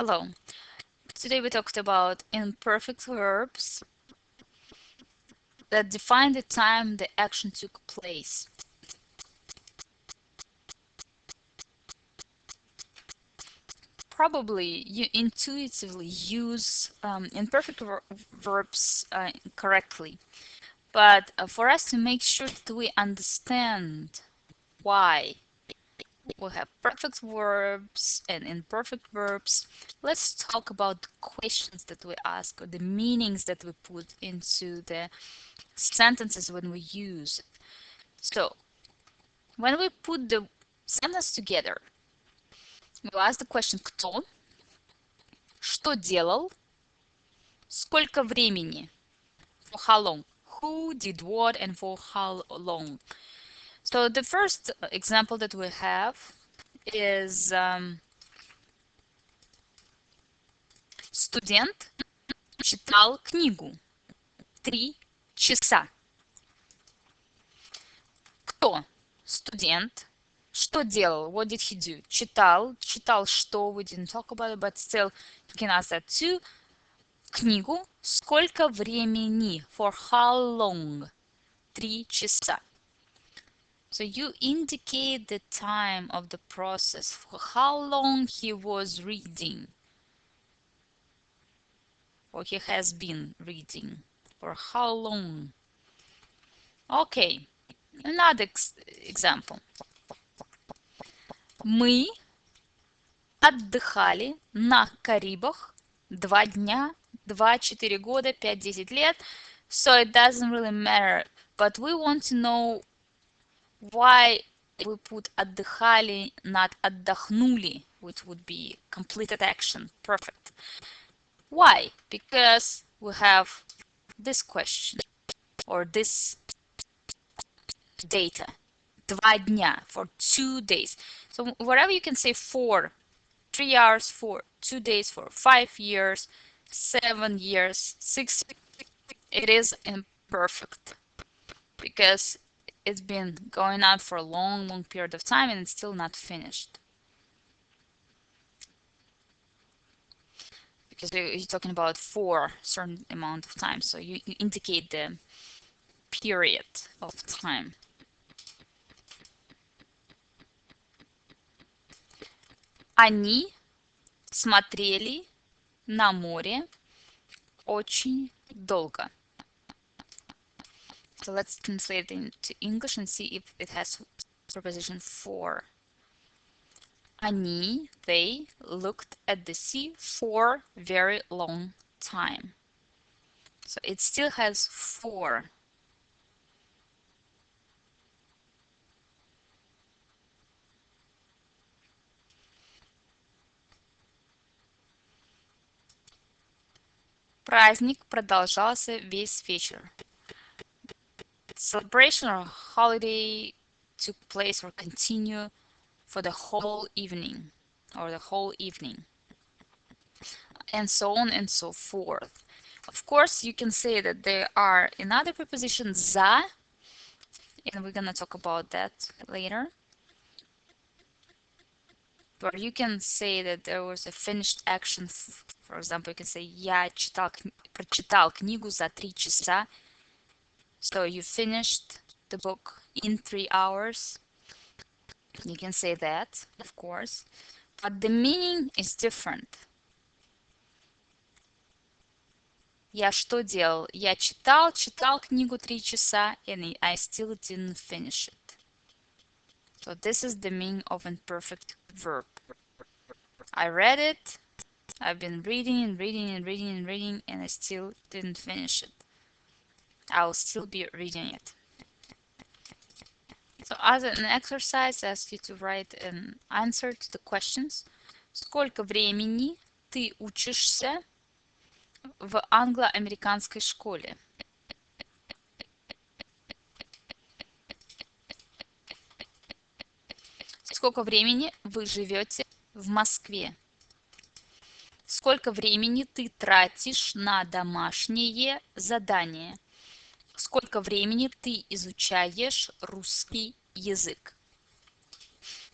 Hello. Today we talked about imperfect verbs that define the time the action took place. Probably you intuitively use imperfect verbs correctly, but for us to make sure that we understand why we have perfect verbs and imperfect verbs, let's talk about the questions that we ask or the meanings that we put into the sentences when we use it. So, when we put the sentence together, we ask the question кто, что делал, сколько времени, for how long, who did what and for how long. So the first example that we have is студент читал книгу 3 часа. Кто? Студент. Что делал? What did he do? Читал. Читал что? We didn't talk about it, but still you can ask that too. Книгу. Сколько времени? For how long? 3 часа. So you indicate the time of the process, for how long he was reading, or he has been reading, for how long. Okay, another example. Мы отдыхали на Карибах 2 дня, 2, 4 года, 5, 10 лет. So it doesn't really matter, but we want to know why we put отдыхали, not отдохнули, which would be completed action, perfect. Why? Because we have this question or this data. 2 дня, for 2 days. So whatever you can say for 3 hours, for 2 days, for 5 years, 7 years, 6, it is imperfect because it's been going on for a long period of time and it's still not finished. Because you're talking about for a certain amount of time, so you indicate the period of time. Они смотрели на море очень долго. So let's translate it into English and see if it has preposition for. Они, they, looked at the sea for a very long time. So it still has for. Праздник продолжался весь вечер. Celebration or holiday took place or continue for the whole evening or the whole evening, and so on and so forth. Of course, you can say that there are another preposition за, and we're gonna talk about that later. Or you can say that there was a finished action. For example, you can say я прочитал книгу за 3 часа. So you finished the book in 3 hours. You can say that, of course, but the meaning is different. Я что делал? Я читал книгу 3 часа, and I still didn't finish it. So this is the meaning of imperfect verb. I read it, I've been reading and reading and reading and reading, and I still didn't finish it. I'll still be reading it. So as an exercise, I ask you to write an answer to the questions. Сколько времени ты учишься в англо-американской школе? Сколько времени вы живете в Москве? Сколько времени ты тратишь на домашнее задание? Сколько времени ты изучаешь русский язык?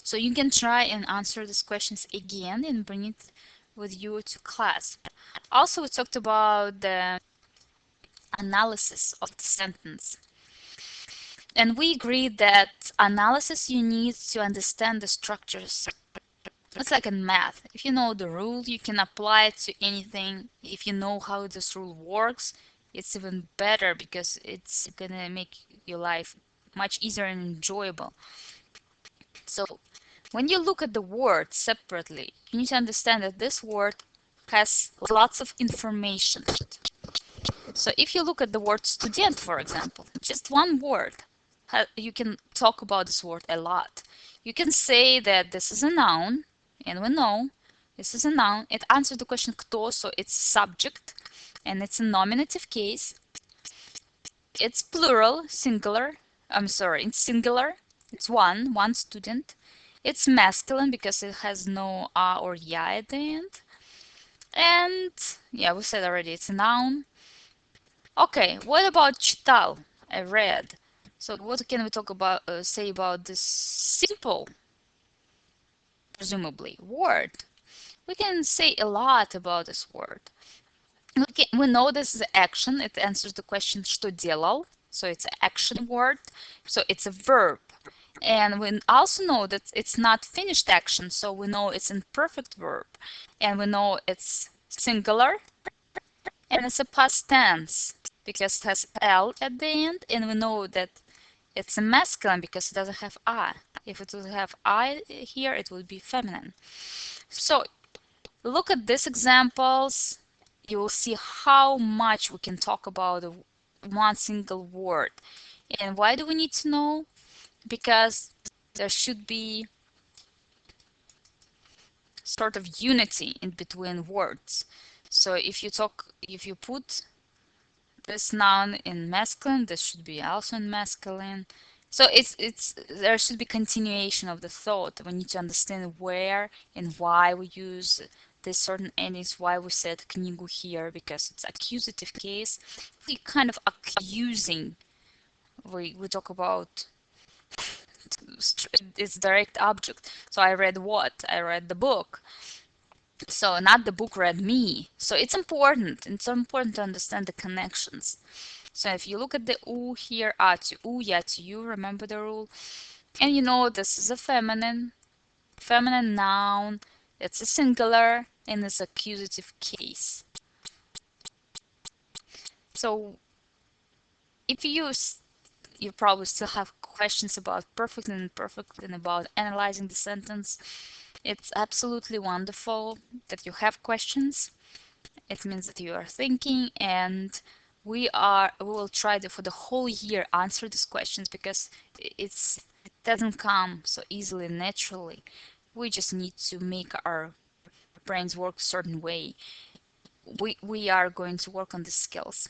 So you can try and answer these questions again and bring it with you to class. Also, we talked about the analysis of the sentence. And we agreed that analysis you need to understand the structures. It's like in math. If you know the rule, you can apply it to anything. If you know how this rule works, it's even better because it's gonna make your life much easier and enjoyable. So when you look at the word separately, you need to understand that this word has lots of information. So if you look at the word student, for example, just one word, you can talk about this word a lot. You can say that this is a noun, and we know this is a noun. It answers the question кто, so it's subject, and it's a nominative case. It's plural, singular. I'm sorry, it's singular. It's one student. It's masculine because it has no a or ya at the end. And yeah, we said already it's a noun. Okay, what about читал? I read. So what can we talk about, say about this simple, presumably, word? We can say a lot about this word. We know this is action. It answers the question что делал. So it's an action word. So it's a verb. And we also know that it's not finished action. So we know it's imperfect verb. And we know it's singular. And it's a past tense because it has L at the end. And we know that it's a masculine because it doesn't have I. If it would have I here, it would be feminine. So look at these examples. You will see how much we can talk about one single word. And why do we need to know? Because there should be sort of unity in between words. So if you put this noun in masculine, this should be also in masculine. So it's there should be continuation of the thought. We need to understand where and why we use this certain endings, why we said книгу here, because it's accusative case. We kind of accusing. We talk about its direct object. So I read what? I read the book. So not the book read me. So it's important. It's important to understand the connections. So if you look at the u here, a to u, ya to you, remember the rule. And you know this is a feminine noun. It's a singular and it's accusative case. So if you probably still have questions about perfect and imperfect and about analyzing the sentence. It's absolutely wonderful that you have questions. It means that you are thinking, and we will try to, for the whole year, answer these questions because it doesn't come so easily naturally. We just need to make our brains work a certain way. We are going to work on the skills.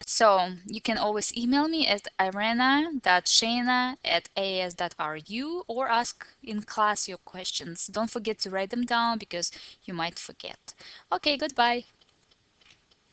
So you can always email me at irena.shana@as.ru or ask in class your questions. Don't forget to write them down because you might forget. Okay, goodbye.